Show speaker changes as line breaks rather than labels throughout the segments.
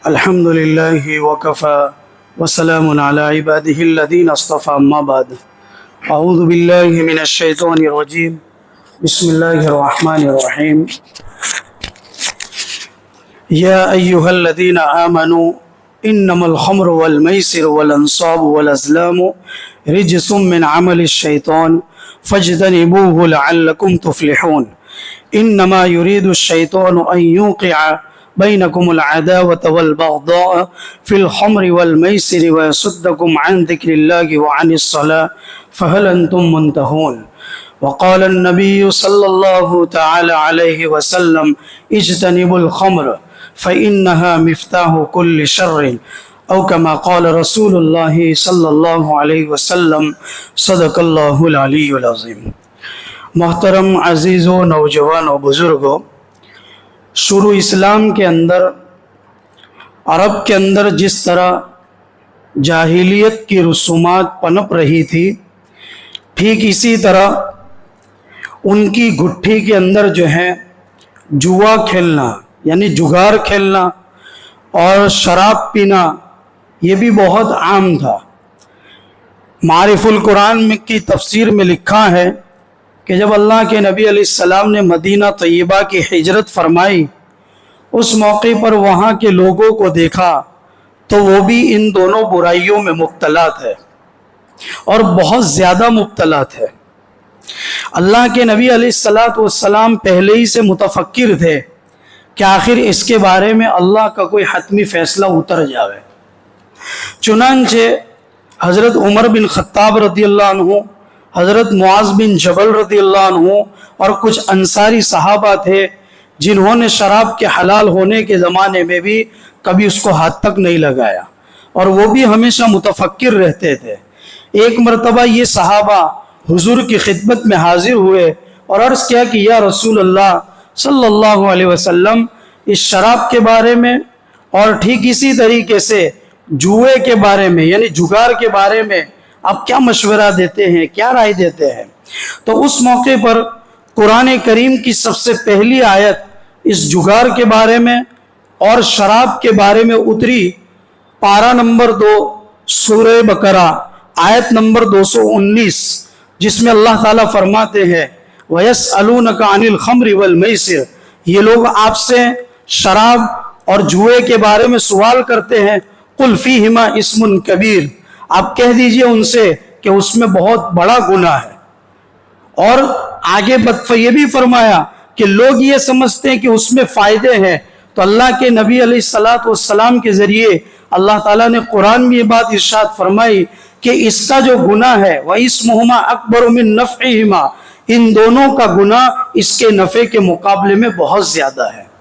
الحمد لله وكفى وسلام على عباده الذين اصطفى أما بعد أعوذ بالله من الشيطان الرجيم بسم الله الرحمن الرحيم يا أيها الذين آمنوا إنما الخمر والميسر والأنصاب والأزلام رجس من عمل الشيطان فاجتنبوه لعلكم تفلحون إنما يريد الشيطان أن يوقع بينكم العداوة والبغضاء في الخمر والميسر ويصدكم عن ذكر الله وعن الصلاة فهل أنتم منتهون وقال النبي صلى الله تعالى عليه وسلم اجتنبوا الخمر فإنها مفتاح كل شر أو كما قال رسول الله صلى الله عليه وسلم صدق الله العلي العظيم۔ محترم عزیزوں، نوجوانوں، بزرگوں، شروع اسلام کے اندر عرب کے اندر جس طرح جاہلیت کی رسومات پنپ رہی تھی، ٹھیک اسی طرح ان کی گٹھی کے اندر جو ہے جوا کھیلنا یعنی جگار کھیلنا اور شراب پینا یہ بھی بہت عام تھا۔ معارف القرآن کی تفسیر میں لکھا ہے کہ جب اللہ کے نبی علیہ السلام نے مدینہ طیبہ کی ہجرت فرمائی، اس موقع پر وہاں کے لوگوں کو دیکھا تو وہ بھی ان دونوں برائیوں میں مبتلا تھے اور بہت زیادہ مبتلا تھے۔ اللہ کے نبی علیہ السلام پہلے ہی سے متفکر تھے کہ آخر اس کے بارے میں اللہ کا کوئی حتمی فیصلہ اتر جاوے۔ چنانچہ حضرت عمر بن خطاب رضی اللہ عنہ، حضرت معاذ بن جبل رضی اللہ عنہ اور کچھ انصاری صحابہ تھے جنہوں نے شراب کے حلال ہونے کے زمانے میں بھی کبھی اس کو ہاتھ تک نہیں لگایا، اور وہ بھی ہمیشہ متفکر رہتے تھے۔ ایک مرتبہ یہ صحابہ حضور کی خدمت میں حاضر ہوئے اور عرض کیا کہ یا رسول اللہ صلی اللہ علیہ وسلم، اس شراب کے بارے میں اور ٹھیک اسی طریقے سے جوئے کے بارے میں یعنی جگار کے بارے میں آپ کیا مشورہ دیتے ہیں، کیا رائے دیتے ہیں؟ تو اس موقع پر قرآن کریم کی سب سے پہلی آیت اس جگار کے بارے میں اور شراب کے بارے میں اتری، پارہ نمبر 2 سورہ بقرہ آیت نمبر 219، جس میں اللہ تعالیٰ فرماتے ہیں وَيَسْأَلُونَكَ عَنِ الْخَمْرِ وَالْمَيْسِرِ، یہ لوگ آپ سے شراب اور جوئے کے بارے میں سوال کرتے ہیں، قُلْ فِيهِمَا اسْمٌ کبیر، آپ کہہ دیجئے ان سے کہ اس میں بہت بڑا گناہ ہے۔ اور آگے یہ بھی فرمایا کہ لوگ یہ سمجھتے ہیں کہ اس میں فائدے ہیں، تو اللہ کے نبی علیہ السلام کے ذریعے اللہ تعالیٰ نے قرآن میں یہ بات ارشاد فرمائی کہ اس کا جو گناہ ہے وَإِسْمُهُمَا أَكْبَرُ مِن نَفْعِهِمَا، ان دونوں کا گناہ اس کے نفع کے مقابلے میں بہت زیادہ ہے۔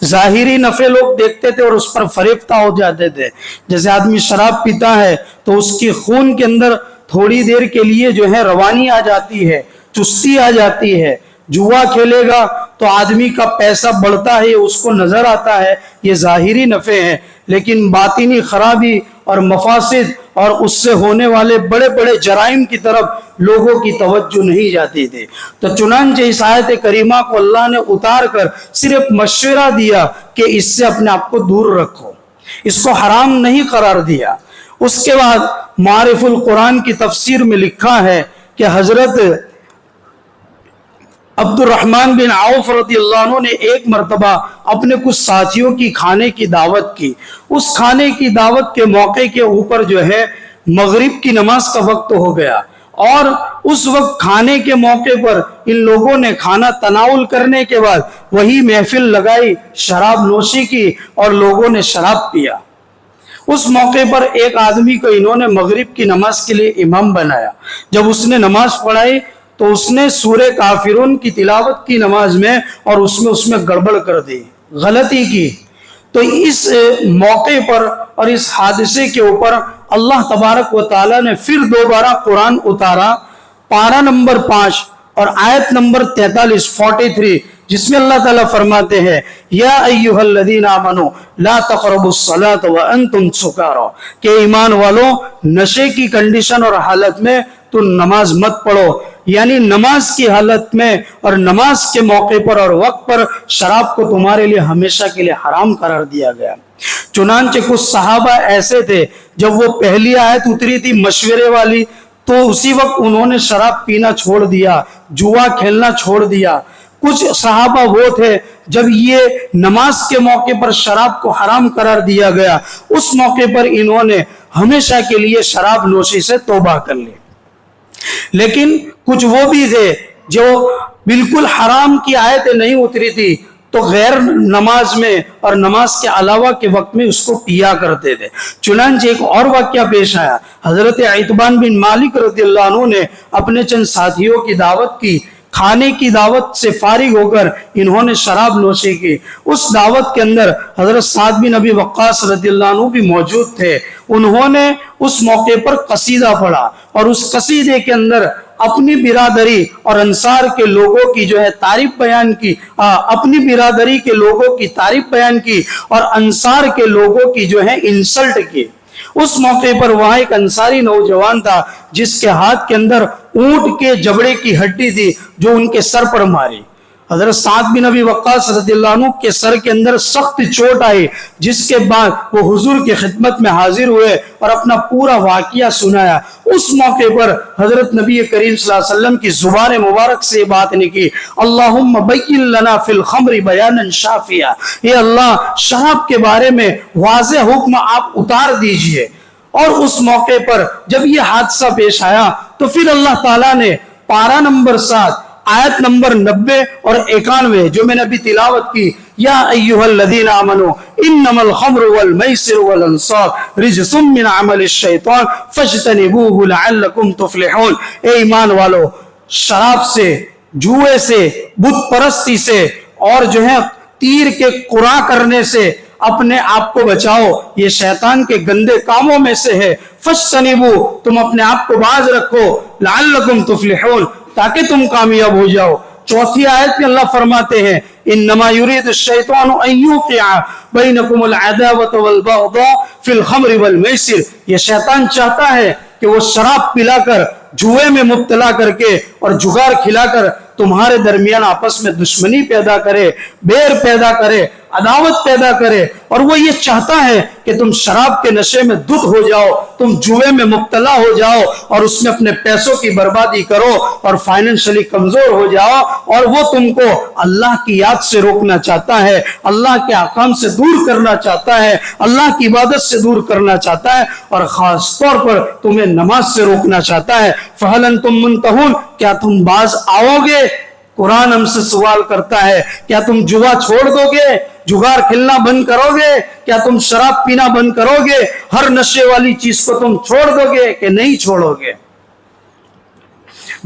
ظاہری نفع لوگ دیکھتے تھے اور اس پر فریفتہ ہو جاتے تھے، جیسے آدمی شراب پیتا ہے تو اس کی خون کے اندر تھوڑی دیر کے لیے جو ہے روانی آ جاتی ہے، چستی آ جاتی ہے۔ جوا کھیلے گا تو آدمی کا پیسہ بڑھتا ہے، اس کو نظر آتا ہے، یہ ظاہری نفع ہے، لیکن باطنی خرابی اور مفاسد اور اس سے ہونے والے بڑے بڑے جرائم کی طرف لوگوں کی توجہ نہیں جاتی تھی۔ تو چنانچہ اس آیت کریمہ کو اللہ نے اتار کر صرف مشورہ دیا کہ اس سے اپنے آپ کو دور رکھو، اس کو حرام نہیں قرار دیا۔ اس کے بعد معارف القرآن کی تفسیر میں لکھا ہے کہ حضرت عبد الرحمن بن عوف رضی اللہ عنہ نے ایک مرتبہ اپنے کچھ ساتھیوں کی کھانے کی دعوت کی۔ اس کھانے کی دعوت کے موقع کے اوپر جو ہے مغرب کی نماز کا وقت ہو گیا، اور اس وقت کھانے کے موقع پر ان لوگوں نے کھانا تناول کرنے کے بعد وہی محفل لگائی، شراب نوشی کی اور لوگوں نے شراب پیا۔ اس موقع پر ایک آدمی کو انہوں نے مغرب کی نماز کے لیے امام بنایا۔ جب اس نے نماز پڑھائی تو اس نے سورہ کافرون کی تلاوت کی نماز میں، اور اس میں گڑبڑ کر دی، غلطی کی۔ تو اس موقع پر اور اس حادثے کے اوپر اللہ تبارک و تعالیٰ نے پھر دوبارہ قرآن اتارا، پارہ نمبر 5 اور آیت نمبر 43 جس میں اللہ تعالیٰ فرماتے ہیں یا ایھا الذین آمنوا لا تقربوا الصلاۃ وانتم سکارى، کہ ایمان والوں نشے کی کنڈیشن اور حالت میں تو نماز مت پڑھو، یعنی نماز کی حالت میں اور نماز کے موقع پر اور وقت پر شراب کو تمہارے لیے ہمیشہ کے لیے حرام قرار دیا گیا۔ چنانچہ کچھ صحابہ ایسے تھے جب وہ پہلی آیت اتری تھی مشورے والی تو اسی وقت انہوں نے شراب پینا چھوڑ دیا، جوا کھیلنا چھوڑ دیا۔ کچھ صحابہ وہ تھے جب یہ نماز کے موقع پر شراب کو حرام قرار دیا گیا اس موقع پر انہوں نے ہمیشہ کے لیے شراب نوشی سے توبہ کر لی۔ لیکن کچھ وہ بھی تھے جو بالکل حرام کی آیتیں نہیں اتری تھی تو غیر نماز میں اور نماز کے علاوہ کے وقت میں اس کو پیا کرتے تھے۔ چنانچہ ایک اور واقعہ پیش آیا، حضرت عتبان بن مالک رضی اللہ عنہ نے اپنے چند ساتھیوں کی دعوت کی، کھانے کی دعوت سے فارغ ہو کر انہوں نے شراب نوشی کی۔ اس دعوت کے اندر حضرت سعد بن ابی وقاص رضی اللہ عنہ بھی موجود تھے۔ انہوں نے اس موقع پر قصیدہ پڑھا اور اس قصیدے کے اندر اپنی برادری اور انصار کے لوگوں کی جو ہے تعریف بیان کی، اپنی برادری کے لوگوں کی تعریف بیان کی اور انصار کے لوگوں کی جو ہے انسلٹ کی۔ اس موقع پر وہاں ایک انصاری نوجوان تھا جس کے ہاتھ کے اندر اونٹ کے جبڑے کی ہڈی تھی جو ان کے سر پر ماری۔ حضرت سعد بن ابی وقاص رضی اللہ عنہ کے سر کے اندر سخت چوٹ آئی، جس کے بعد وہ حضور کی خدمت میں حاضر ہوئے اور اپنا پورا واقعہ سنایا۔ اس موقع پر حضرت نبی کریم صلی اللہ علیہ وسلم کی زبان مبارک سے بات نکلی، اللہم بین لنا فی الخمر بیانا شافیا، اے اللہ شراب کے بارے میں واضح حکم آپ اتار دیجئے۔ اور اس موقع پر جب یہ حادثہ پیش آیا تو پھر اللہ تعالیٰ نے پارہ نمبر 7 آیت نمبر 90 اور 91 جو میں نے ابھی تلاوت کی، یا ایھا الذین آمنوا انما الخمر والمیسر والانصاب رجس من عمل الشیطان فاجتنبوہ لعلکم تفلحون۔ اے ایمان والو، شراب سے، جوئے سے، بت پرستی سے اور جو ہے تیر کے قرا کرنے سے اپنے آپ کو بچاؤ، یہ شیطان کے گندے کاموں میں سے ہے۔ فاجتنبوہ، تم اپنے آپ کو باز رکھو، لعلکم تفلحون، تاکہ تم کامیاب ہو جاؤ۔ چوتھی آیت میں اللہ فرماتے ہیں انما یرید الشیطان ان یوقع بینکم العداوۃ والبغضاء فی الخمر والمیسر، یہ شیطان چاہتا ہے کہ وہ شراب پلا کر، جوئے میں مبتلا کر کے اور جگار کھلا کر تمہارے درمیان آپس میں دشمنی پیدا کرے، بیر پیدا کرے، عداوت پیدا کرے، اور وہ یہ چاہتا ہے کہ تم شراب کے نشے میں دھت ہو جاؤ، تم جوئے میں مبتلا ہو جاؤ اور اس میں اپنے پیسوں کی بربادی کرو اور فائنینشلی کمزور ہو جاؤ، اور وہ تم کو اللہ کی یاد سے روکنا چاہتا ہے، اللہ کے احکام سے دور کرنا چاہتا ہے، اللہ کی عبادت سے دور کرنا چاہتا ہے، اور خاص طور پر تمہیں نماز سے روکنا چاہتا ہے۔ فَهَلْ أَنْتُمْ مُنْتَهُونَ، کیا تم باز آؤ گے؟ قرآن ہم سے سوال کرتا ہے، کیا تم جوا چھوڑ دو گے؟ جگار کھلنا بند کرو گے؟ کیا تم شراب پینا بند کرو گے؟ ہر نشے والی چیز کو تم چھوڑ دو گے کہ نہیں چھوڑو گے؟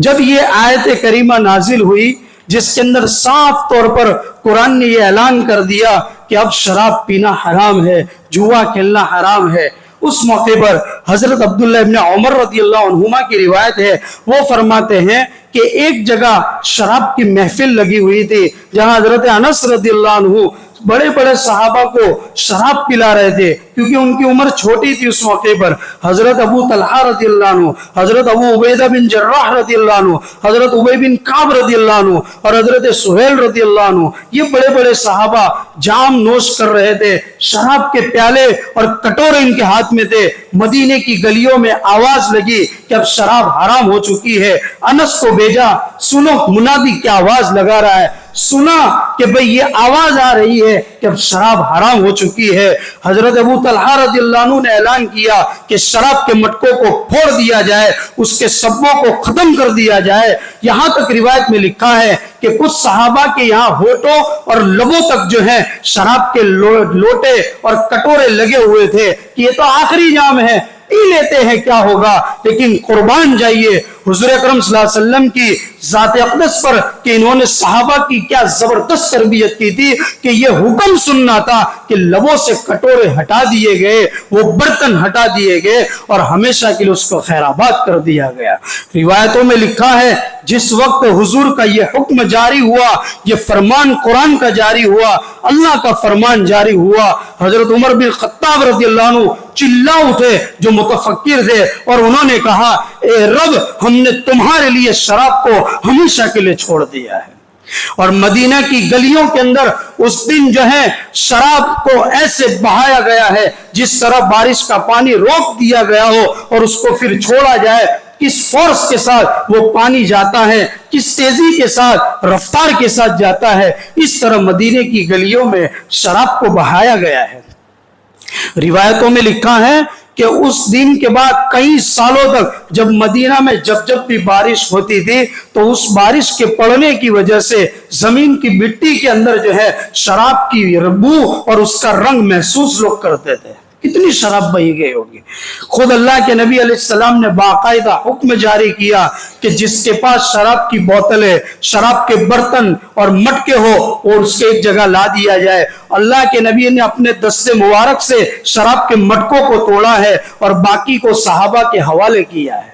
جب یہ آیت کریمہ نازل ہوئی جس کے اندر صاف طور پر قرآن نے یہ اعلان کر دیا کہ اب شراب پینا حرام ہے، جوا کھیلنا حرام ہے، اس موقع پر حضرت عبداللہ ابن عمر رضی اللہ عنہما کی روایت ہے، وہ فرماتے ہیں کہ ایک جگہ شراب کی محفل لگی ہوئی تھی جہاں حضرت انس رضی اللہ عنہ بڑے بڑے صحابہ کو شراب پلا رہے تھے کیونکہ ان کی عمر چھوٹی تھی اس موقع پر۔ حضرت ابو طلحہ رضی اللہ عنہ، حضرت ابو عبیدہ بن جراح رضی اللہ عنہ، حضرت ابی بن کعب رضی اللہ عنہ اور حضرت سہیل رضی اللہ عنہ، یہ بڑے بڑے صحابہ جام نوش کر رہے تھے، شراب کے پیالے اور کٹورے ان کے ہاتھ میں تھے۔ مدینے کی گلیوں میں آواز لگی کہ اب شراب حرام ہو چکی ہے۔ انس کو بھیجا، سنو منادی کیا آواز لگا رہا ہے، سنا کہ بھئی یہ آواز آ رہی ہے کہ اب شراب حرام ہو چکی ہے۔ حضرت ابو طلحہ رضی اللہ عنہ نے اعلان کیا کہ شراب کے مٹکوں کو پھوڑ دیا جائے، اس کے سبوں کو ختم کر دیا جائے۔ یہاں تک روایت میں لکھا ہے کہ کچھ صحابہ کے یہاں ہونٹوں اور لبوں تک جو ہے شراب کے لوٹے اور کٹورے لگے ہوئے تھے کہ یہ تو آخری جام ہے، پی لیتے ہیں کیا ہوگا۔ لیکن قربان جائیے حضور اکرم صلی اللہ علیہ وسلم کی ذات اقدس پر کہ انہوں نے صحابہ کی کیا زبردست تربیت کی تھی کہ یہ حکم سننا تھا کہ لبوں سے کٹورے ہٹا دیے گئے، وہ برتن ہٹا دیے گئے اور ہمیشہ کے لیے اس کو خیرآباد کر دیا گیا۔ روایتوں میں لکھا ہے جس وقت حضور کا یہ حکم جاری ہوا، یہ فرمان قرآن کا جاری ہوا، اللہ کا فرمان جاری ہوا، حضرت عمر بن خطاب رضی اللہ عنہ چلا اٹھے جو متفکر تھے اور انہوں نے کہا اے رب، ہم ہم نے تمہارے لیے شراب کو ہمیشہ کے لیے چھوڑ دیا ہے۔ اور مدینہ کی گلیوں کے اندر اس دن جو ہے شراب کو ایسے بہایا گیا ہے جس طرح بارش کا پانی روک دیا گیا ہو اور اس کو پھر چھوڑا جائے، کس فورس کے ساتھ وہ پانی جاتا ہے، کس تیزی کے ساتھ، رفتار کے ساتھ جاتا ہے، اس طرح مدینے کی گلیوں میں شراب کو بہایا گیا ہے۔ روایتوں میں لکھا ہے کہ اس دن کے بعد کئی سالوں تک جب مدینہ میں جب بھی بارش ہوتی تھی تو اس بارش کے پڑنے کی وجہ سے زمین کی مٹی کے اندر جو ہے شراب کی بو اور اس کا رنگ محسوس لوگ کرتے تھے۔ کتنی شراب بہی گئی ہوگی۔ خود اللہ کے نبی علیہ السلام نے باقاعدہ حکم جاری کیا کہ جس کے پاس شراب کی بوتلیں، شراب کے برتن اور مٹکے ہو اور اس کے ایک جگہ لا دیا جائے۔ اللہ کے نبی نے اپنے دست مبارک سے شراب کے مٹکوں کو توڑا ہے اور باقی کو صحابہ کے حوالے کیا ہے۔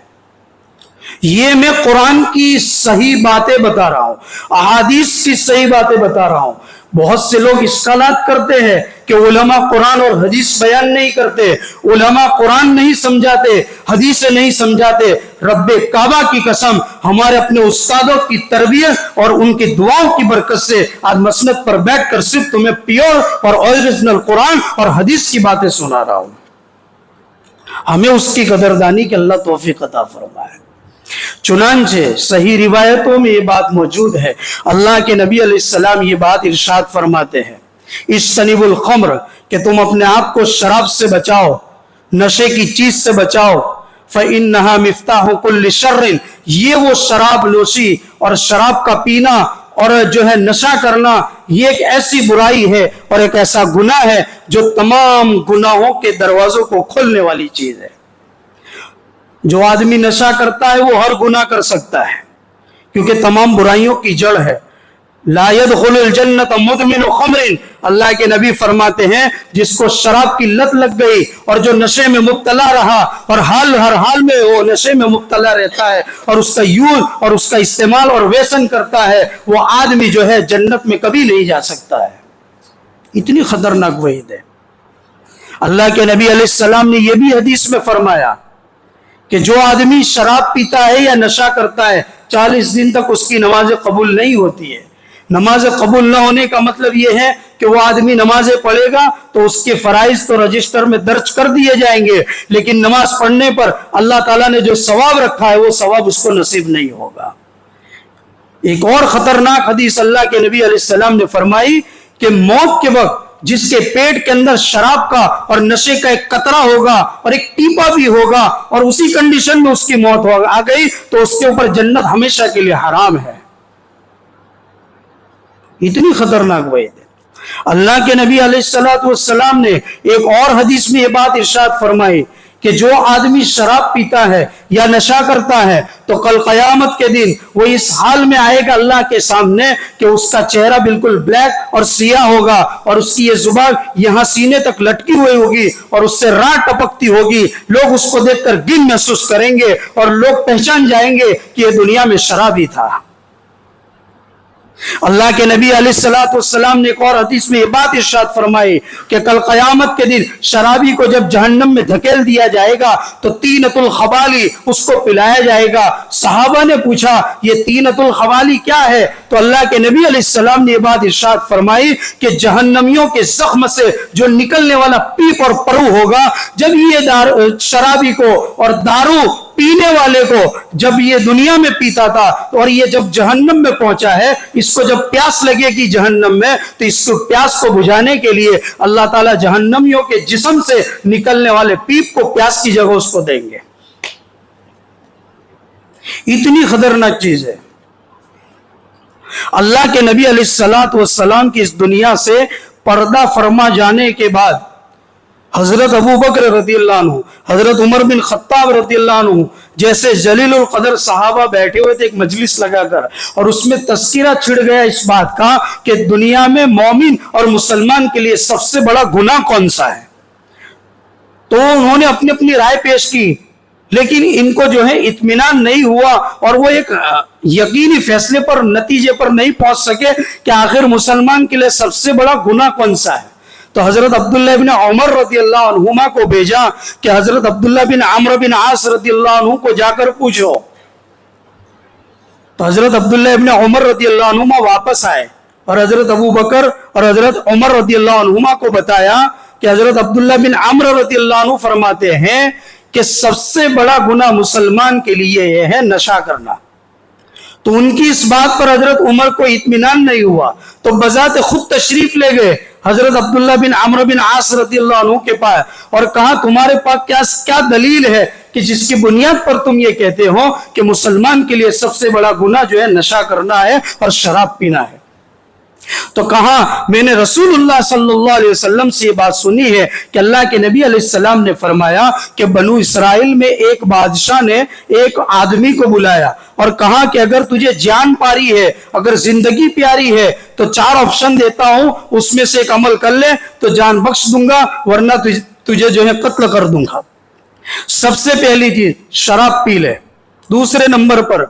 یہ میں قرآن کی صحیح باتیں بتا رہا ہوں، احادیث کی صحیح باتیں بتا رہا ہوں۔ بہت سے لوگ اشکالات کرتے ہیں کہ علماء قرآن اور حدیث بیان نہیں کرتے، علماء قرآن نہیں سمجھاتے، حدیثیں نہیں سمجھاتے۔ رب کعبہ کی قسم، ہمارے اپنے استادوں کی تربیت اور ان کی دعاؤں کی برکت سے آج مسند پر بیٹھ کر صرف تمہیں پیور اور اوریجنل قرآن اور حدیث کی باتیں سنا رہا ہوں۔ ہمیں اس کی قدردانی کہ اللہ توفیق عطا فرمائے۔ چنانچہ صحیح روایتوں میں یہ بات موجود ہے، اللہ کے نبی علیہ السلام یہ بات ارشاد فرماتے ہیں، اجتنبوا الخمر، کہ تم اپنے آپ کو شراب سے بچاؤ، نشے کی چیز سے بچاؤ، فإنها مفتاح كل شر، یہ وہ شراب نوشی اور شراب کا پینا اور جو ہے نشہ کرنا یہ ایک ایسی برائی ہے اور ایک ایسا گناہ ہے جو تمام گناہوں کے دروازوں کو کھولنے والی چیز ہے۔ جو آدمی نشہ کرتا ہے وہ ہر گناہ کر سکتا ہے کیونکہ تمام برائیوں کی جڑ ہے۔ لا يدخل الجنت مدمن خمر، اللہ کے نبی فرماتے ہیں جس کو شراب کی لت لگ گئی اور جو نشے میں مبتلا رہا اور ہر حال میں وہ نشے میں مبتلا رہتا ہے اور اس کا یوز اور اس کا استعمال اور ویسن کرتا ہے، وہ آدمی جو ہے جنت میں کبھی نہیں جا سکتا ہے۔ اتنی خطرناک وعید ہے۔ اللہ کے نبی علیہ السلام نے یہ بھی حدیث میں فرمایا کہ جو آدمی شراب پیتا ہے یا نشہ کرتا ہے 40 دن تک اس کی نماز قبول نہیں ہوتی ہے۔ نماز قبول نہ ہونے کا مطلب یہ ہے کہ وہ آدمی نمازیں پڑھے گا تو اس کے فرائض تو رجسٹر میں درج کر دیے جائیں گے، لیکن نماز پڑھنے پر اللہ تعالیٰ نے جو ثواب رکھا ہے وہ ثواب اس کو نصیب نہیں ہوگا۔ ایک اور خطرناک حدیث اللہ کے نبی علیہ السلام نے فرمائی کہ موت کے وقت جس کے پیٹ کے اندر شراب کا اور نشے کا ایک قطرہ ہوگا اور ایک ٹیپا بھی ہوگا اور اسی کنڈیشن میں اس کی موت آ گئی تو اس کے اوپر جنت ہمیشہ کے لیے حرام ہے۔ اتنی خطرناک وعید ہے۔ اللہ کے نبی علیہ السلام نے ایک اور حدیث میں یہ بات ارشاد فرمائی کہ جو آدمی شراب پیتا ہے یا نشہ کرتا ہے تو کل قیامت کے دن وہ اس حال میں آئے گا اللہ کے سامنے کہ اس کا چہرہ بالکل بلیک اور سیاہ ہوگا اور اس کی یہ زبان یہاں سینے تک لٹکی ہوئی ہوگی اور اس سے راہ ٹپکتی ہوگی۔ لوگ اس کو دیکھ کر گن محسوس کریں گے اور لوگ پہچان جائیں گے کہ یہ دنیا میں شرابی تھا۔ اللہ کے نبی علیہ السلام نے ایک اور حدیث میں یہ بات ارشاد فرمائی کہ کل قیامت کے دن شرابی کو جب جہنم میں دھکیل دیا جائے گا تو تینۃ الخوالی اس کو پلایا جائے گا۔ صحابہ نے پوچھا یہ تینۃ الخوالی کیا ہے؟ تو اللہ کے نبی علیہ السلام نے یہ بات ارشاد فرمائی کہ جہنمیوں کے زخم سے جو نکلنے والا پیپ اور پرو ہوگا، جب یہ شرابی کو اور دارو پینے والے کو جب یہ دنیا میں پیتا تھا اور یہ جب جہنم میں پہنچا ہے، اس کو جب پیاس لگے گی جہنم میں تو اس کو پیاس کو بجھانے کے لیے اللہ تعالیٰ جہنمیوں کے جسم سے نکلنے والے پیپ کو پیاس کی جگہ اس کو دیں گے۔ اتنی خطرناک چیز ہے۔ اللہ کے نبی علیہ السلام کی اس دنیا سے پردہ فرما جانے کے بعد حضرت ابو بکر رضی اللہ عنہ، حضرت عمر بن خطاب رضی اللہ عنہ جیسے جلیل القدر صحابہ بیٹھے ہوئے تھے ایک مجلس لگا کر، اور اس میں تذکرہ چھڑ گیا اس بات کا کہ دنیا میں مومن اور مسلمان کے لیے سب سے بڑا گناہ کون سا ہے۔ تو انہوں نے اپنی اپنی رائے پیش کی، لیکن ان کو جو ہے اطمینان نہیں ہوا اور وہ ایک یقینی فیصلے پر، نتیجے پر نہیں پہنچ سکے کہ آخر مسلمان کے لیے سب سے بڑا گناہ کون سا ہے۔ تو حضرت عبداللہ بن عمر رضی اللہ عنہما کو بھیجا کہ حضرت عبداللہ بن عمرو بن عاص رضی اللہ عنہ کو جا کر پوچھو تو حضرت عبداللہ ابن عمر رضی اللہ عنہما واپس آئے اور حضرت ابو بکر اور حضرت عمر رضی اللہ عنہما کو بتایا کہ حضرت عبداللہ بن عمر رضی اللہ عنہ فرماتے ہیں کہ سب سے بڑا گناہ مسلمان کے لیے یہ ہے نشہ کرنا. تو ان کی اس بات پر حضرت عمر کو اطمینان نہیں ہوا تو بذات خود تشریف لے گئے حضرت عبداللہ بن عمرو بن عاص رضی اللہ عنہ کے پاس اور کہا تمہارے پاس کیا دلیل ہے کہ جس کی بنیاد پر تم یہ کہتے ہو کہ مسلمان کے لیے سب سے بڑا گناہ جو ہے نشہ کرنا ہے اور شراب پینا ہے. تو کہا میں نے رسول اللہ صلی اللہ علیہ وسلم سے یہ بات سنی ہے کہ اللہ کے نبی علیہ السلام نے فرمایا کہ بنو اسرائیل میں ایک بادشاہ نے ایک آدمی کو بلایا اور کہا کہ اگر تجھے جان پاری ہے, اگر زندگی پیاری ہے تو 4 آپشن دیتا ہوں, اس میں سے ایک عمل کر لے تو جان بخش دوں گا ورنہ تجھے جو ہے قتل کر دوں گا. سب سے پہلی چیز شراب پی لے, دوسرے نمبر پر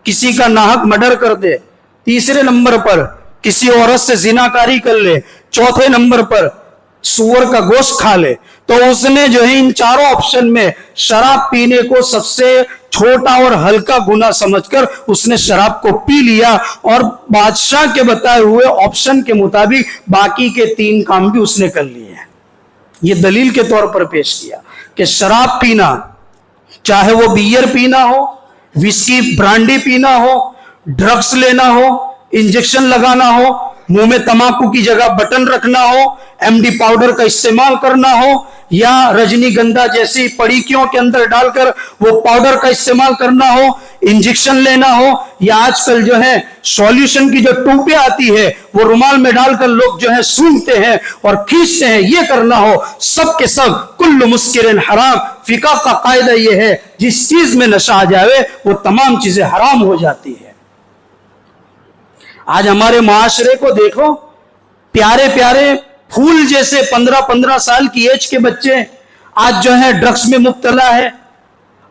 کسی کا ناحق مرڈر کر دے, تیسرے نمبر پر کسی عورت سے زنا کاری کر لے, چوتھے نمبر پر سور کا گوشت کھا لے. تو اس نے جو ہے ان 4 آپشن میں شراب پینے کو سب سے چھوٹا اور ہلکا گناہ سمجھ کر اس نے شراب کو پی لیا اور بادشاہ کے بتائے ہوئے آپشن کے مطابق باقی کے 3 کام بھی اس نے کر لیے ہیں. یہ دلیل کے طور پر پیش کیا کہ شراب پینا, چاہے وہ بیئر پینا ہو, وسکی برانڈی پینا ہو, ڈرگس لینا ہو, انجیکشن لگانا ہو, منہ میں تمباکو کی جگہ بٹن رکھنا ہو, ایم ڈی پاؤڈر کا استعمال کرنا ہو یا رجنی گندھا جیسی پڑیکیوں کے اندر ڈال کر وہ پاؤڈر کا استعمال کرنا ہو, انجیکشن لینا ہو یا آج کل جو ہے سولوشن کی جو ٹوپیں آتی ہے وہ رومال میں ڈال کر لوگ جو ہے سونگتے ہیں اور کھینچتے ہیں, یہ کرنا ہو, سب کے سب کل مسکر حرام. فقہ کا قاعدہ یہ ہے جس چیز میں نشہ آ جائے وہ تمام چیزیں حرام ہو جاتی ہے. آج ہمارے معاشرے کو دیکھو, پیارے پیارے پھول جیسے 15 سال کی ایج کے بچے آج جو ہے ڈرگس میں مبتلا ہے,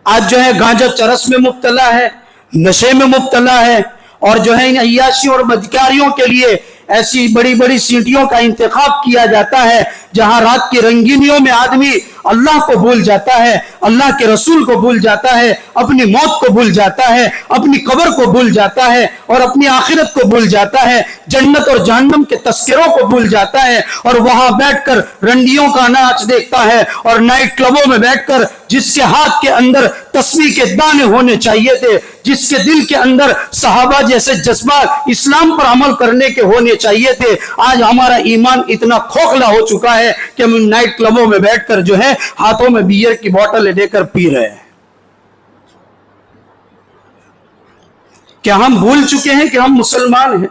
آج جو ہے گانجا چرس میں مبتلا ہے, نشے میں مبتلا ہے اور جو ہے ان عیاشی اور بدکاریوں کے لیے ایسی بڑی بڑی سیٹیوں کا انتخاب کیا جاتا ہے جہاں رات کی رنگینیوں میں آدمی اللہ کو بھول جاتا ہے, اللہ کے رسول کو بھول جاتا ہے, اپنی موت کو بھول جاتا ہے, اپنی قبر کو بھول جاتا ہے اور اپنی آخرت کو بھول جاتا ہے, جنت اور جہنم کے تذکروں کو بھول جاتا ہے اور وہاں بیٹھ کر رنڈیوں کا ناچ دیکھتا ہے اور نائٹ کلبوں میں بیٹھ کر جس کے ہاتھ کے اندر تسبیح کے دانے ہونے چاہیے تھے, جس کے دل کے اندر صحابہ جیسے جذبات اسلام پر عمل کرنے کے ہونے چاہیے تھے, آج ہمارا ایمان اتنا کھوکھلا ہو چکا ہے کہ ہم نائٹ کلبوں میں بیٹھ کر جو ہے ہاتھوں میں بیئر کی بوتل لے کر پی رہے ہیں. کیا ہم بھول چکے ہیں کہ ہم مسلمان ہیں؟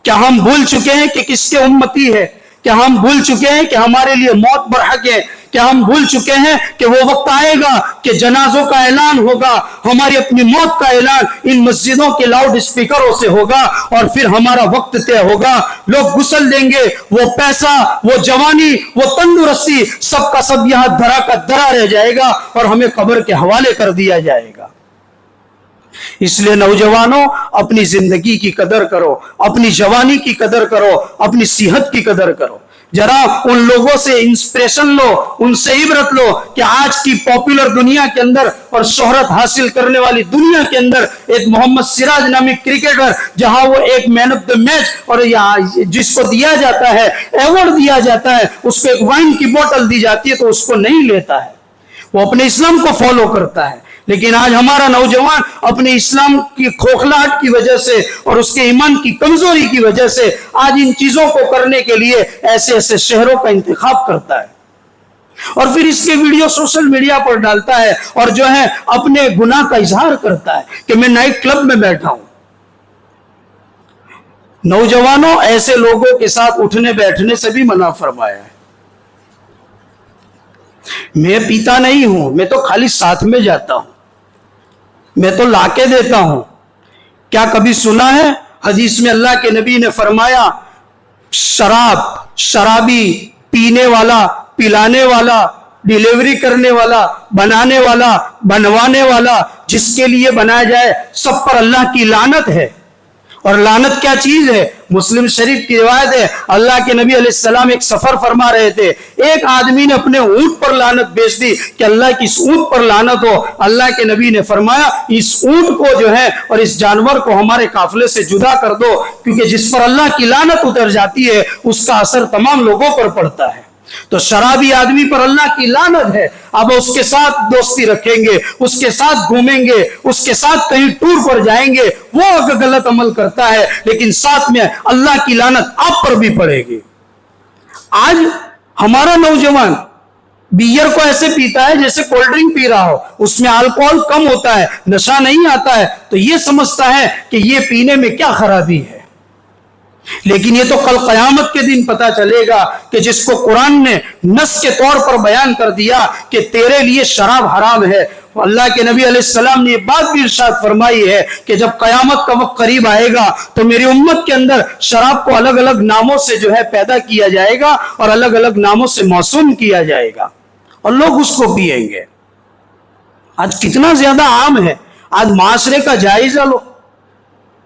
کیا ہم بھول چکے ہیں کہ کس کے امتی ہے؟ کیا ہم بھول چکے ہیں کہ ہمارے لیے موت برحق ہے؟ کیا ہم بھول چکے ہیں کہ وہ وقت آئے گا کہ جنازوں کا اعلان ہوگا, ہماری اپنی موت کا اعلان ان مسجدوں کے لاؤڈ اسپیکروں سے ہوگا اور پھر ہمارا وقت طے ہوگا, لوگ غسل دیں گے, وہ پیسہ, وہ جوانی, وہ تندرستی سب کا سب یہاں دھرا کا دھرا رہ جائے گا اور ہمیں قبر کے حوالے کر دیا جائے گا. اس لیے نوجوانوں اپنی زندگی کی قدر کرو, اپنی جوانی کی قدر کرو, اپنی صحت کی قدر کرو. ذرا ان لوگوں سے انسپریشن لو, ان سے عبرت لو کہ آج کی پاپولر دنیا کے اندر اور شہرت حاصل کرنے والی دنیا کے اندر ایک محمد سراج نامی کرکٹر, جہاں وہ ایک مین آف دا میچ اور جس کو دیا جاتا ہے ایوارڈ دیا جاتا ہے, اس کو ایک وائن کی بوتل دی جاتی ہے تو اس کو نہیں لیتا ہے, وہ اپنے اسلام کو فالو کرتا ہے. لیکن آج ہمارا نوجوان اپنے اسلام کی کھوکھلاہٹ کی وجہ سے اور اس کے ایمان کی کمزوری کی وجہ سے آج ان چیزوں کو کرنے کے لیے ایسے ایسے شہروں کا انتخاب کرتا ہے اور پھر اس کے ویڈیو سوشل میڈیا پر ڈالتا ہے اور جو ہے اپنے گناہ کا اظہار کرتا ہے کہ میں نائٹ کلب میں بیٹھا ہوں. نوجوانوں ایسے لوگوں کے ساتھ اٹھنے بیٹھنے سے بھی منع فرمایا ہے. میں پیتا نہیں ہوں, میں تو خالی ساتھ میں جاتا ہوں, میں تو لا کے دیتا ہوں. کیا کبھی سنا ہے حدیث میں اللہ کے نبی نے فرمایا شراب, شرابی, پینے والا, پلانے والا, ڈیلیوری کرنے والا, بنانے والا, بنوانے والا, جس کے لیے بنایا جائے سب پر اللہ کی لعنت ہے. اور لعنت کیا چیز ہے؟ مسلم شریف کی روایت ہے اللہ کے نبی علیہ السلام ایک سفر فرما رہے تھے، ایک آدمی نے اپنے اونٹ پر لعنت بیچ دی کہ اللہ کی اس اونٹ پر لعنت ہو۔ اللہ کے نبی نے فرمایا اس اونٹ کو جو ہے اور اس جانور کو ہمارے قافلے سے جدا کر دو، کیونکہ جس پر اللہ کی لعنت اتر جاتی ہے اس کا اثر تمام لوگوں پر پڑتا ہے۔ تو شرابی آدمی پر اللہ کی لعنت ہے، اب اس کے ساتھ دوستی رکھیں گے، اس کے ساتھ گھومیں گے، اس کے ساتھ کہیں ٹور پر جائیں گے، وہ اگر غلط عمل کرتا ہے لیکن ساتھ میں اللہ کی لعنت آپ پر بھی پڑے گی۔ آج ہمارا نوجوان بیئر کو ایسے پیتا ہے جیسے کولڈ ڈرنک پی رہا ہو، اس میں الکوہل کم ہوتا ہے، نشہ نہیں آتا ہے، تو یہ سمجھتا ہے کہ یہ پینے میں کیا خرابی ہے۔ لیکن یہ تو کل قیامت کے دن پتا چلے گا کہ جس کو قرآن نے نص کے طور پر بیان کر دیا کہ تیرے لیے شراب حرام ہے۔ اللہ کے نبی علیہ السلام نے یہ بات بھی ارشاد فرمائی ہے کہ جب قیامت کا وقت قریب آئے گا تو میری امت کے اندر شراب کو الگ الگ ناموں سے جو ہے پیدا کیا جائے گا اور الگ الگ ناموں سے موسوم کیا جائے گا اور لوگ اس کو پیئیں گے۔ آج کتنا زیادہ عام ہے، آج معاشرے کا جائزہ لو،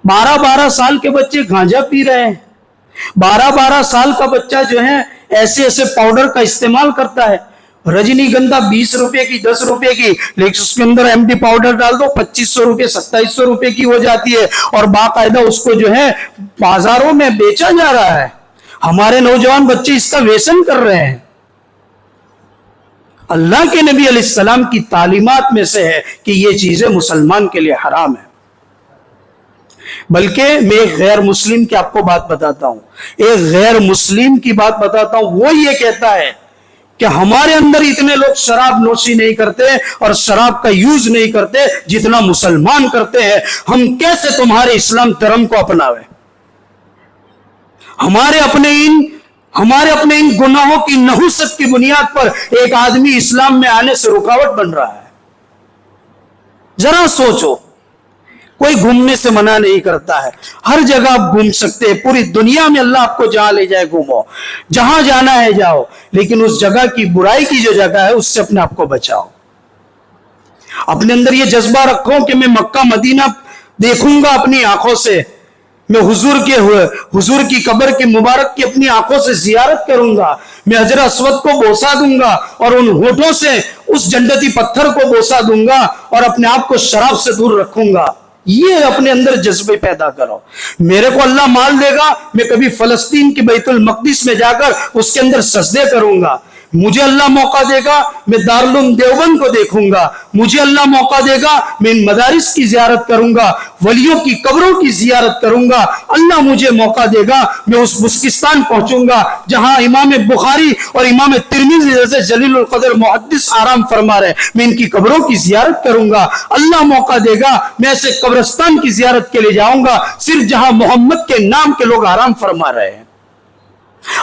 12 سال کے بچے گانجا پی رہے ہیں، 12 سال کا بچہ جو ہے ایسے پاؤڈر کا استعمال کرتا ہے، رجنی گندھا 20 روپے کی 10 روپے کی، لیکن اس کے اندر ایم ڈی پاؤڈر ڈال دو 2500 روپے 2700 روپے کی ہو جاتی ہے اور باقاعدہ اس کو جو ہے بازاروں میں بیچا جا رہا ہے۔ ہمارے نوجوان بچے اس کا ویسن کر رہے ہیں۔ اللہ کے نبی علیہ السلام کی تعلیمات میں سے ہے کہ یہ چیزیں مسلمان کے لیے حرام ہیں۔ بلکہ میں ایک غیر مسلم کی آپ کو بات بتاتا ہوں، ایک غیر مسلم کی بات بتاتا ہوں، وہ یہ کہتا ہے کہ ہمارے اندر اتنے لوگ شراب نوشی نہیں کرتے اور شراب کا یوز نہیں کرتے جتنا مسلمان کرتے ہیں، ہم کیسے تمہارے اسلام دھرم کو اپناویں؟ ہمارے اپنے ان گناہوں کی نحوست کی بنیاد پر ایک آدمی اسلام میں آنے سے رکاوٹ بن رہا ہے۔ ذرا سوچو، کوئی گھومنے سے منع نہیں کرتا ہے، ہر جگہ آپ گھوم سکتے ہیں، پوری دنیا میں اللہ آپ کو جہاں لے جائے گھومو، جہاں جانا ہے جاؤ، لیکن اس جگہ کی برائی کی جو جگہ ہے اس سے اپنے آپ کو بچاؤ۔ اپنے اندر یہ جذبہ رکھو کہ میں مکہ مدینہ دیکھوں گا اپنی آنکھوں سے، میں حضور کی قبر کی مبارک کی اپنی آنکھوں سے زیارت کروں گا، میں حجر اسود کو بوسا دوں گا اور ان ہونٹوں سے اس جنتی پتھر کو بوسا دوں گا اور اپنے آپ کو شراب سے دور رکھوں گا۔ یہ اپنے اندر جذبے پیدا کرو۔ میرے کو اللہ مال دے گا، میں کبھی فلسطین کی بیت المقدس میں جا کر اس کے اندر سجدے کروں گا۔ مجھے اللہ موقع دے گا، میں دارالعلوم دیوبند کو دیکھوں گا۔ مجھے اللہ موقع دے گا، میں ان مدارس کی زیارت کروں گا، ولیوں کی قبروں کی زیارت کروں گا۔ اللہ مجھے موقع دے گا، میں اس بلوچستان پہنچوں گا جہاں امام بخاری اور امام ترمذی جیسے جلیل القدر محدث آرام فرما رہے، میں ان کی قبروں کی زیارت کروں گا۔ اللہ موقع دے گا، میں ایسے قبرستان کی زیارت کے لیے جاؤں گا صرف جہاں محمد کے نام کے لوگ آرام فرما رہے ہیں۔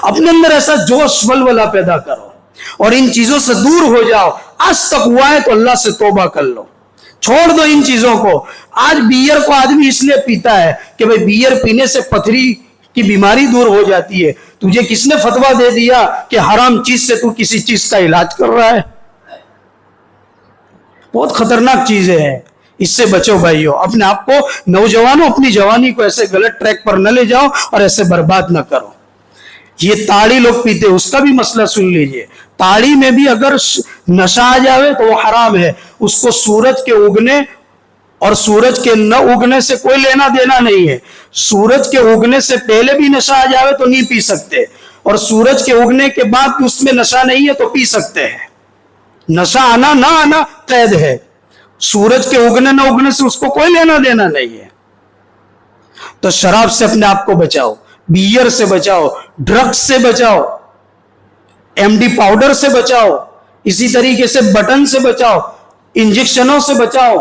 اپنے اندر ایسا جوش ولولہ پیدا کرو اور ان چیزوں سے دور ہو جاؤ۔ آج تک ہوا ہے تو اللہ سے توبہ کر لو، چھوڑ دو ان چیزوں کو۔ آج بیئر کو آدمی اس لیے پیتا ہے کہ بھئی بیئر پینے سے پتھری کی بیماری دور ہو جاتی ہے۔ تجھے کس نے فتویٰ دے دیا کہ حرام چیز سے تو کسی چیز کا علاج کر رہا ہے؟ بہت خطرناک چیزیں ہیں، اس سے بچو بھائیو۔ اپنے آپ کو، نوجوانوں، اپنی جوانی کو ایسے غلط ٹریک پر نہ لے جاؤ اور ایسے برباد نہ کرو۔ یہ تاڑی لوگ پیتے، اس کا بھی مسئلہ سن لیجئے۔ تاڑی میں بھی اگر نشہ آ جاوے تو وہ حرام ہے، اس کو سورج کے اگنے اور سورج کے نہ اگنے سے کوئی لینا دینا نہیں ہے۔ سورج کے اگنے سے پہلے بھی نشہ آ جاوے تو نہیں پی سکتے، اور سورج کے اگنے کے بعد بھی اس میں نشہ نہیں ہے تو پی سکتے ہیں۔ نشہ آنا نہ آنا قید ہے، سورج کے اگنے نہ اگنے سے اس کو کوئی لینا دینا نہیں ہے۔ تو شراب سے اپنے آپ کو بچاؤ، بیئر سے بچاؤ، ڈرگز سے بچاؤ، ایم ڈی پاؤڈر سے بچاؤ، اسی طریقے سے بٹن سے بچاؤ، انجیکشنوں سے بچاؤ۔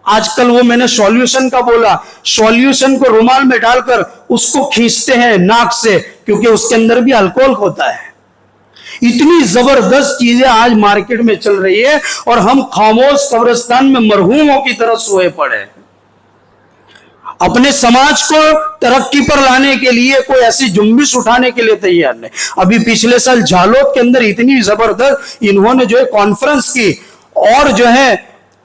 آج کل وہ میں نے سولیوشن کا بولا، سولیوشن کو رومال میں ڈال کر اس کو کھینچتے ہیں ناک سے، کیونکہ اس کے اندر بھی الکوہل ہوتا ہے۔ اتنی زبردست چیزیں آج مارکیٹ میں چل رہی ہے اور ہم خاموش قبرستان میں مرحوموں کی طرح سوئے پڑے۔ اپنے سماج کو ترقی پر لانے کے لیے کوئی ایسی جنبش اٹھانے کے لیے تیار نہیں۔ ابھی پچھلے سال جھالوت کے اندر اتنی زبردست انہوں نے جو ہے کانفرنس کی، اور جو ہے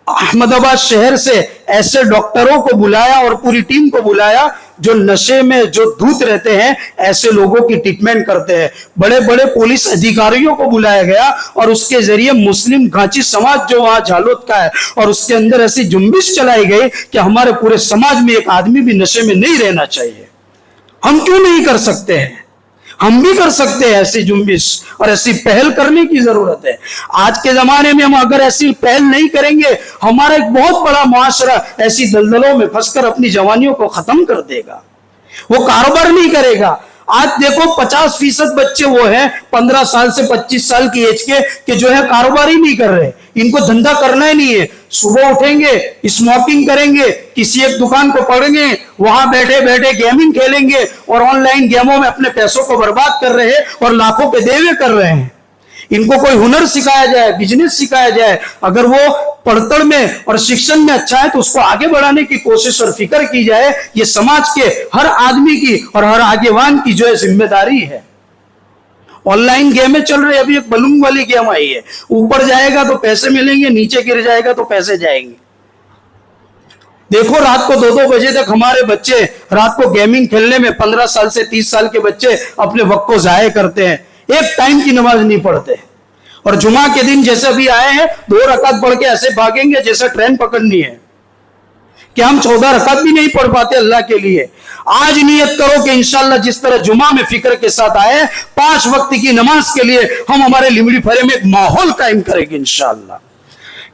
احمد آباد شہر سے ایسے ڈاکٹروں کو بلایا اور پوری ٹیم کو بلایا جو نشے میں جو دھوت رہتے ہیں ایسے لوگوں کی ٹریٹمنٹ کرتے ہیں. بڑے بڑے پولیس ادھیکاریوں کو بلایا گیا اور اس کے ذریعے مسلم گھانچی سماج جو وہاں جھالوت کا ہے اور اس کے اندر ایسی جنبش چلائی گئی کہ ہمارے پورے سماج میں ایک آدمی بھی نشے میں نہیں رہنا چاہیے. ہم کیوں نہیں کر سکتے ہیں؟ ہم بھی کر سکتے ہیں. ایسی جنبش اور ایسی پہل کرنے کی ضرورت ہے. آج کے زمانے میں ہم اگر ایسی پہل نہیں کریں گے ہمارا ایک بہت بڑا معاشرہ ایسی دلدلوں میں پھنس کر اپنی جوانیوں کو ختم کر دے گا. وہ کاروبار نہیں کرے گا. آج دیکھو 50% بچے وہ ہیں 15 سال سے 25 سال کی ایج کے کہ جو ہے کاروبار ہی نہیں کر رہے. ان کو دھندا کرنا ہی نہیں ہے. صبح اٹھیں گے اسموکنگ کریں گے, کسی ایک دکان کو پڑھیں گے, وہاں بیٹھے بیٹھے گیمنگ کھیلیں گے اور آن لائن گیموں میں اپنے پیسوں کو برباد کر رہے ہیں اور لاکھوں کے دیوے کر رہے ہیں. ان کو کوئی ہنر سکھایا جائے, بزنس سکھایا جائے, اگر وہ پڑھتڑ میں اور شکشن میں اچھا ہے تو اس کو آگے بڑھانے کی کوشش اور فکر کی جائے. یہ سماج کے ہر آدمی کی اور ہر آگیوان کی جو ہے ذمہ داری ہے. آن لائن گیمیں چل رہی, ابھی ایک بلونگ والی گیم آئی ہے, اوپر جائے گا تو پیسے ملیں گے, نیچے گر جائے گا تو پیسے جائیں گے. دیکھو رات کو 2-2 بجے تک ہمارے بچے رات کو گیمنگ کھیلنے میں 15 سال سے 30 سال کے بچے اپنے وقت کو ضائع کرتے ہیں. ایک ٹائم کی نماز نہیں پڑھتے اور جمعہ کے دن جیسے ابھی آئے ہیں 2 رکعت پڑھ کے ایسے بھاگیں گے جیسے ٹرین پکڑنی ہے کہ ہم 14 رکعت بھی نہیں پڑھ پاتے اللہ کے لیے. آج نیت کرو کہ انشاءاللہ جس طرح جمعہ میں فکر کے ساتھ آئے 5 وقت کی نماز کے لیے ہم ہمارے لمڑی پھرے میں ایک ماحول قائم کریں گے انشاءاللہ.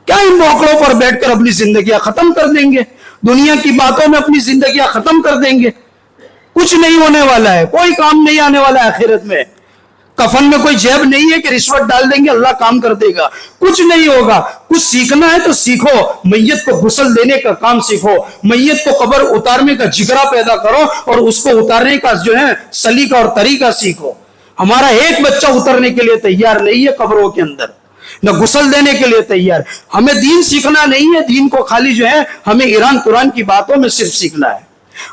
کیا ان موقعوں پر بیٹھ کر اپنی زندگیاں ختم کر دیں گے, دنیا کی باتوں میں اپنی زندگیاں ختم کر دیں گے. کچھ نہیں ہونے والا ہے, کوئی کام نہیں آنے والا ہے آخرت میں. کفن میں کوئی جیب نہیں ہے کہ رشوت ڈال دیں گے اللہ کام کر دے گا. کچھ نہیں ہوگا. کچھ سیکھنا ہے تو سیکھو, میت کو غسل دینے کا کام سیکھو, میت کو قبر اتارنے کا جگرا پیدا کرو اور اس کو اتارنے کا جو ہے سلیقہ اور طریقہ سیکھو. ہمارا ایک بچہ اترنے کے لیے تیار نہیں ہے قبروں کے اندر, نہ غسل دینے کے لیے تیار. ہمیں دین سیکھنا نہیں ہے, دین کو خالی جو ہے ہمیں ایران قرآن کی باتوں میں صرف سیکھنا ہے.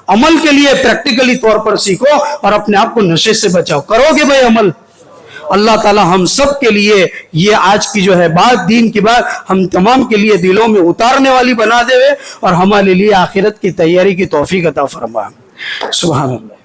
عمل کے لیے پریکٹیکلی طور پر سیکھو اور اپنے آپ کو نشے سے بچاؤ. کرو گے بھائی عمل, اللہ تعالی ہم سب کے لیے یہ آج کی جو ہے بات دین کی بات ہم تمام کے لیے دلوں میں اتارنے والی بنا دے اور ہمارے لیے آخرت کی تیاری کی توفیق عطا فرما. سبحان اللہ.